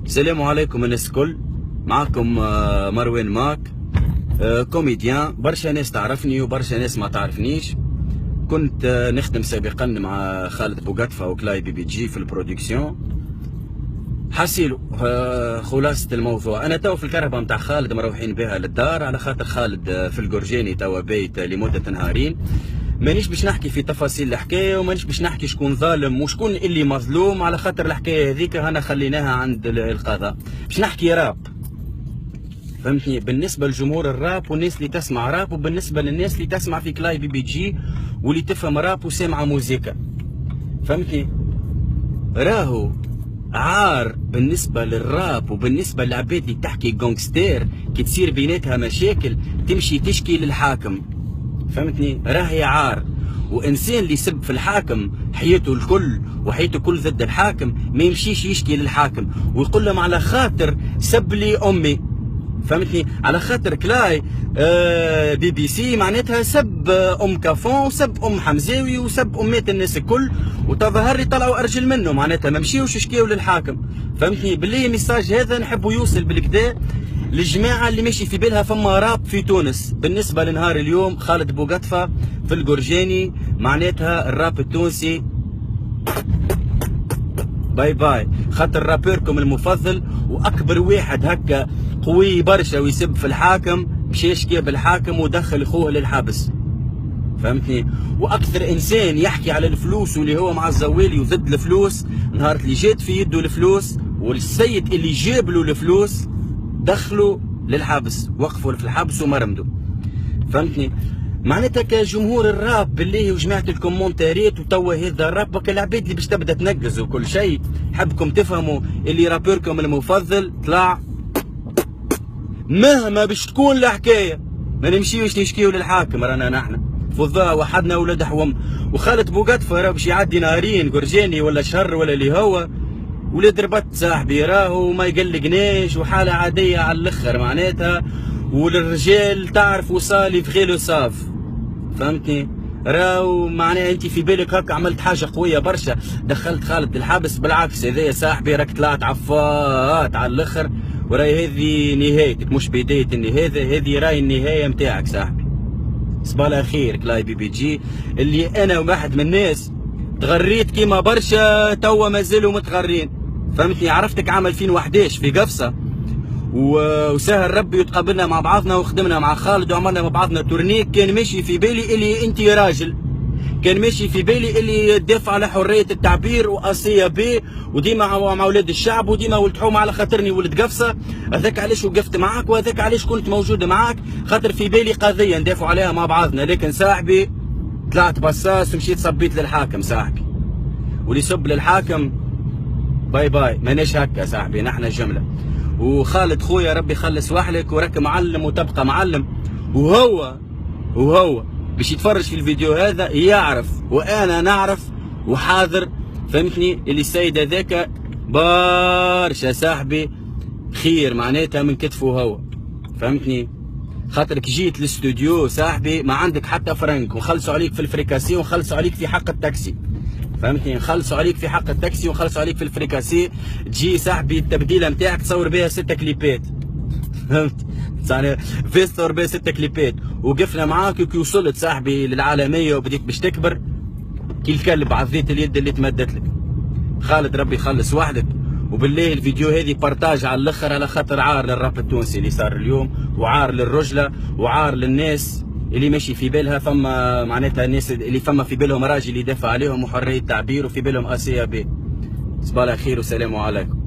السلام عليكم الناس الكل. معكم مروان ماك، كوميديان. برشا ناس تعرفني وبرشا ناس ما تعرفنيش. كنت نخدم سابقا مع خالد بوغاتفا وكلاي بي بي جي في البرودكسيون. حاسيلو خلاصة الموضوع، انا تو في الكرهبة متاع خالد مروحين بها للدار، على خاطر خالد في الجرجاني توا بايت لمدة نهارين. مانيش باش نحكي في تفاصيل الحكايه، ومانيش باش نحكي شكون ظالم وشكون اللي مظلوم، على خاطر الحكايه هذيك هنا خليناها عند القضاء. باش نحكي راب، فهمتني، بالنسبه لجمهور الراب والناس اللي تسمع راب، وبالنسبه للناس اللي تسمع في كلاي بي بي جي واللي تفهم راب وسامعه موزيكا، فهمتني. راهو عار بالنسبه للراب وبالنسبه للعباد اللي تحكي جونغستير كي تصير بيناتها مشاكل تمشي تشكي للحاكم، فهمتني. راهي عار، وانسان اللي يسب في الحاكم حياته الكل وحياته كل ضد الحاكم ما يمشيش يشكي للحاكم ويقول لهم على خاطر سب لي امي، فهمتني. على خاطر كلاي بي بي سي معناتها سب ام كافون وسب ام حمزاوي وسب امات الناس الكل، وتظهر لي طلعوا ارجل منه، معناتها ما مشيوش يشكيوا للحاكم، فهمتني. بالله الميساج هذا نحبوا يوصل بالكدا للجماعة اللي ماشي في بالها فما راب في تونس. بالنسبة لنهار اليوم خالد بوغاتفا في الجرجاني، معناتها الراب التونسي باي باي، خاطر رابيركم المفضل واكبر واحد هكا قوي برشا ويسب في الحاكم مشى يشكي بالحاكم ودخل اخوه للحبس، فهمتني. واكثر انسان يحكي على الفلوس واللي هو مع الزوالي وضد الفلوس، نهار اللي جات في يده الفلوس والسيد اللي جاب له الفلوس دخلوا للحبس، وقفوا في الحبس ومرمدوا، فهمتني. معناتها كجمهور الراب بالله وجماعة الكومنتاريات وتوا هذا الراب وكا العباد اللي باش تبدا تنقز وكل شيء، حبكم تفهموا اللي رابيركم المفضل طلع مهما باش تكون الحكايه ما نمشيوش نشكيو للحاكم، رانا نحن فضاء وحدنا ولاد حوم. وخالد بوغاتفا راه باش يعدي نهارين جرجاني ولا شهر ولا اللي هو ولاد ربط صاحبي، راهو ما يقلقناش وحاله عاديه على الاخر معناتها. وللرجال تعرف وصالي في غيلو صاف، فهمتني. راهو معناها انت في بالك هكا عملت حاجه قويه برشا دخلت خالد الحبس، بالعكس هذايا صاحبي راك طلعت عفات على الاخر، وراي هذه نهايتك مش بدايه النهايه، هذه راي النهايه نتاعك صاحبي. صباح الخير كلاي بي بي جي، اللي انا واحد من الناس تغريت كيما برشا توا مازالوا متغرين، فهمتني. عرفتك عام 2011 في قفصه وسهل ربي وتقابلنا مع بعضنا وخدمنا مع خالد وعملنا مع بعضنا تورنيك. كان ماشي في بالي اللي انت راجل، كان ماشي في بالي اللي تدافع على حريه التعبير واسيه بي وديما مع ولاد الشعب وديما ولد حومه على خاطرني ولد قفصه. هذاك علاش وقفت معاك وهذاك علاش كنت موجود معاك، خاطر في بالي قضيه ندافعوا عليها مع بعضنا. لكن صاحبي طلعت بصاص ومشيت صبيت للحاكم صاحبي، واللي يسب للحاكم باي باي، ماناش هكا صاحبي، نحن جمله. وخالد خويا ربي يخلص وحلك، وراك معلم وتبقى معلم، وهو باش يتفرج في الفيديو هذا يعرف وانا نعرف وحاضر، فهمتني. اللي السيد هذاك برشا صاحبي خير معناتها من كتفه هو، فهمتني. خاطرك جيت للاستوديو صاحبي ما عندك حتى فرنك، ونخلصوا عليك في الفريكاسي ونخلصوا عليك في حق التاكسي، فهمتني. نخلصوا عليك في حق التاكسي ونخلصوا عليك في الفريكاسي. تجي صاحبي التبديله نتاعك تصور بها 6 كليبات، فهمت يعني فيس تصور بها 6 كليبات. وقفنا معاك وكي وصلت صاحبي للعالميه وبديت باش تكبر كي الكلب عضيت اليد اللي تمدت لك. خالد ربي يخلص وحدك، وبالله الفيديو هذه بارتاج على الاخر، على خاطر عار للراب التونسي اللي صار اليوم، وعار للرجله، وعار للناس اللي ماشي في بالها فما معناتها الناس اللي فما في بالهم راجل يدافع عليهم وحريه التعبير وفي بالهم اسيا بي. صباح الخير والسلام عليكم.